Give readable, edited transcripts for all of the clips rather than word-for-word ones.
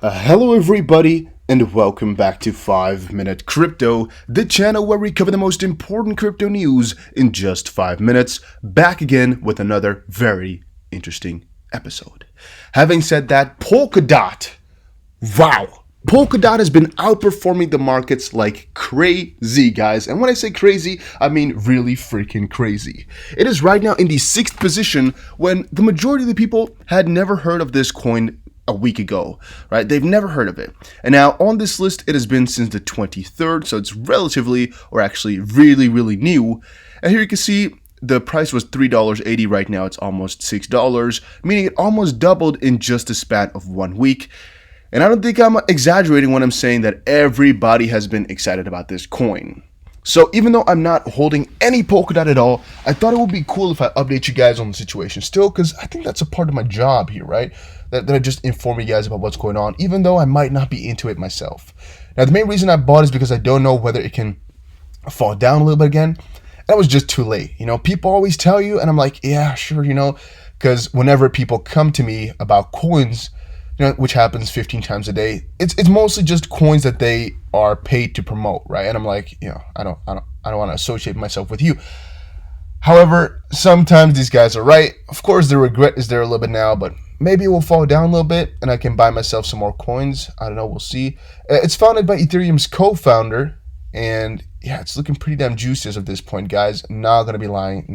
Hello everybody and welcome back to 5 Minute Crypto, the channel where we cover the most important crypto news in just 5 minutes, back again with another very interesting episode. Having said that, Polkadot, wow! Polkadot has been outperforming the markets like crazy, guys. And when I say crazy, I mean really freaking crazy. It is right now in the 6th position when the majority of the people had never heard of this coin a week ago, right? They've never heard of it. And now on this list, it has been since the 23rd, so it's relatively, or actually really new. And here you can see the price was $3.80. Right now it's almost $6, meaning it almost doubled in just a span of 1 week. And I don't think I'm exaggerating when I'm saying that everybody has been excited about this coin. So even though I'm not holding any Polkadot at all, I thought it would be cool if I update you guys on the situation still, because I think that's a part of my job here, right? That I just inform you guys about what's going on, even though I might not be into it myself. Now, the main reason I bought is because I don't know whether it can fall down a little bit again. That was just too late. You know, people always tell you, and I'm like, yeah, sure, you know, because whenever people come to me about coins, you know, which happens 15 times a day, it's mostly just coins that they are paid to promote, right? And I'm like, you know, I don't want to associate myself with you. However, sometimes these guys are right. Of course, the regret is there a little bit now, but maybe it will fall down a little bit and I can buy myself some more coins. I don't know, we'll see. It's founded by Ethereum's co-founder, and yeah, it's looking pretty damn juicy as of this point, guys. Not gonna be lying.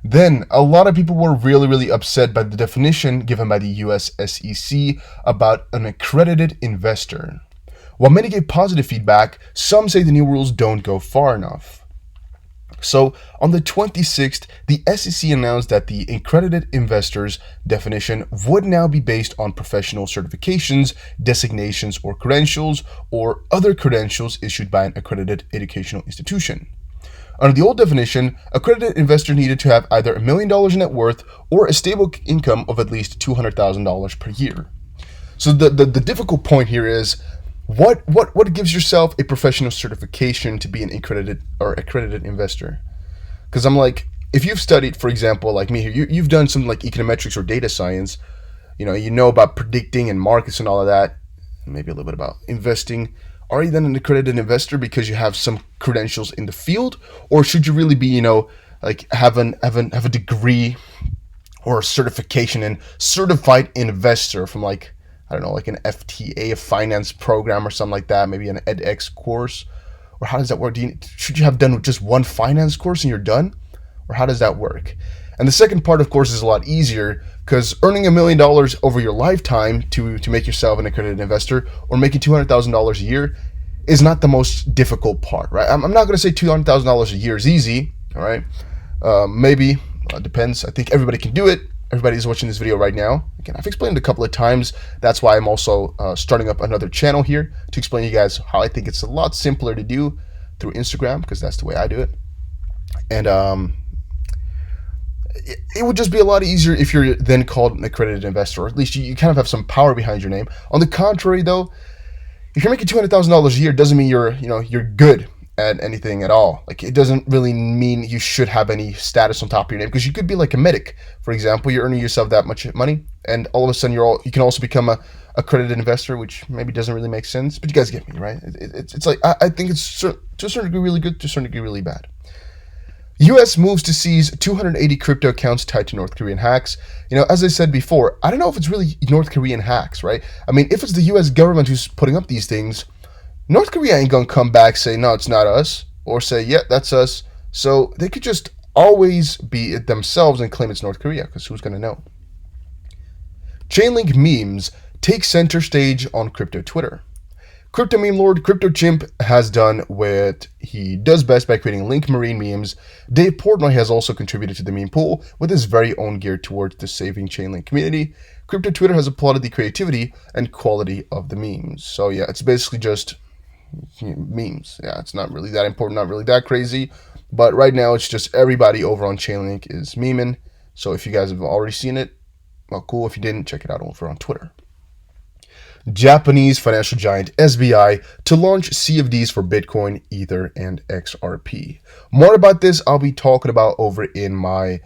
Then, a lot of people were really upset by the definition given by the US SEC about an accredited investor. While many gave positive feedback, some say the new rules don't go far enough. So, on the 26th, the SEC announced that the accredited investors definition would now be based on professional certifications, designations, or credentials, or other credentials issued by an accredited educational institution. Under the old definition, accredited investors needed to have either $1 million in net worth or a stable income of at least $200,000 per year. So the difficult point here is, what gives yourself a professional certification to be an accredited investor? Because I'm like, if you've studied, for example, like me here, you've done some like econometrics or data science, you know about predicting and markets and all of that, maybe a little bit about investing. Are you then an accredited investor because you have some credentials in the field, or should you really be, you know, like have a degree or a certification in certified investor from like, I don't know, like an FTA, a finance program or something like that, maybe an edX course? Or how does that work? Should you have done just one finance course and you're done? Or how does that work? And the second part, of course, is a lot easier, because earning $1 million over your lifetime to make yourself an accredited investor, or making $200,000 a year, is not the most difficult part, right? I'm not going to say $200,000 a year is easy, all right? Maybe, depends. I think everybody can do it. Everybody is watching this video right now. Again, I've explained it a couple of times. That's why I'm also starting up another channel here to explain to you guys how I think it's a lot simpler to do through Instagram, because that's the way I do it. And it would just be a lot easier if you're then called an accredited investor, or at least you kind of have some power behind your name. On the contrary, though, if you're making $200,000 a year, doesn't mean you're good at anything at all. Like, it doesn't really mean you should have any status on top of your name, because you could be like a medic, for example. You're earning yourself that much money, and all of a sudden you can also become a accredited investor, which maybe doesn't really make sense. But you guys get me, right? It's like, I think it's to a certain degree really good, to a certain degree really bad. US moves to seize 280 crypto accounts tied to North Korean hacks. You know, as I said before, I don't know if it's really North Korean hacks, right? I mean, if it's the US government who's putting up these things, North Korea ain't gonna come back, say, no, it's not us, or say, yeah, that's us. So they could just always be it themselves and claim it's North Korea, because who's gonna know? Chainlink memes take center stage on crypto Twitter. Crypto meme lord Crypto Chimp has done what he does best by creating link marine memes. Dave Portnoy has also contributed to the meme pool with his very own gear towards the saving Chainlink community. Crypto Twitter has applauded the creativity and quality of the memes. So yeah, it's basically just memes. Yeah, it's not really that important, not really that crazy. But right now, it's just everybody over on Chainlink is memeing. So if you guys have already seen it, well, cool. If you didn't, check it out over on Twitter. Japanese financial giant SBI to launch CFDs for Bitcoin, Ether, and XRP. More about this I'll be talking about over in my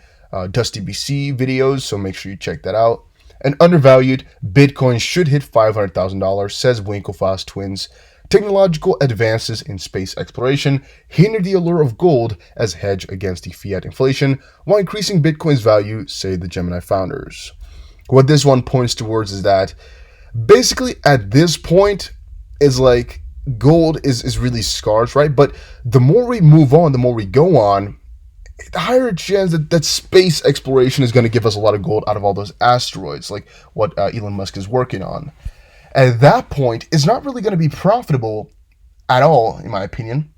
Dusty BC videos, so make sure you check that out. and undervalued, Bitcoin should hit $500,000, says Winklevoss twins. Technological advances in space exploration hinder the allure of gold as hedge against the fiat inflation, while increasing Bitcoin's value, say the Gemini founders. What this one points towards is that basically at this point is like gold is really scarce, right? But the more we move on, the more we go on, the higher chance that space exploration is going to give us a lot of gold out of all those asteroids, like what Elon Musk is working on. At that point, it's not really going to be profitable at all, in my opinion,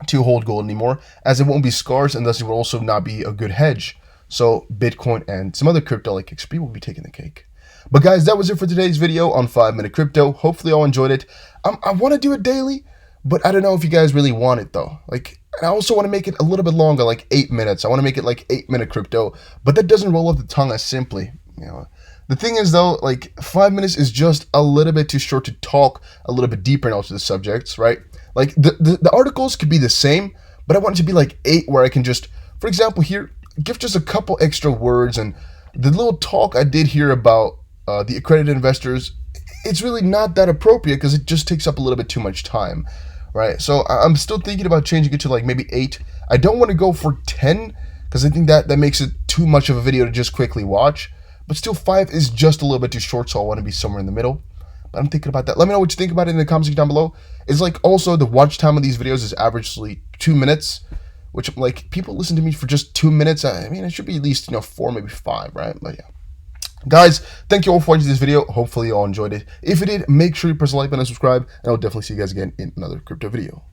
to hold gold anymore, as it won't be scarce, and thus it will also not be a good hedge. So Bitcoin and some other crypto like XRP will be taking the cake. But guys, that was it for today's video on 5-Minute Crypto. Hopefully you all enjoyed it. I want to do it daily, but I don't know if you guys really want it though. Like, and I also want to make it a little bit longer, like 8 minutes. I want to make it like 8-Minute Crypto, but that doesn't roll off the tongue as simply, you know. The thing is though, like 5 minutes is just a little bit too short to talk a little bit deeper into the subjects, right? Like the articles could be the same, but I want it to be like 8 where I can just, for example here, give just a couple extra words. And the little talk I did here about the accredited investors, it's really not that appropriate because it just takes up a little bit too much time, right? So I'm still thinking about changing it to like maybe 8. I don't want to go for 10 because I think that makes it too much of a video to just quickly watch. But still, 5 is just a little bit too short, so I want to be somewhere in the middle. But I'm thinking about that. Let me know what you think about it in the comments down below. It's like also the watch time of these videos is averagely 2 minutes, which like people listen to me for just 2 minutes. I mean, it should be at least 4, maybe 5, right? But yeah. Guys, thank you all for watching this video. Hopefully you all enjoyed it. If you did, make sure you press the like button and subscribe, and I'll definitely see you guys again in another crypto video.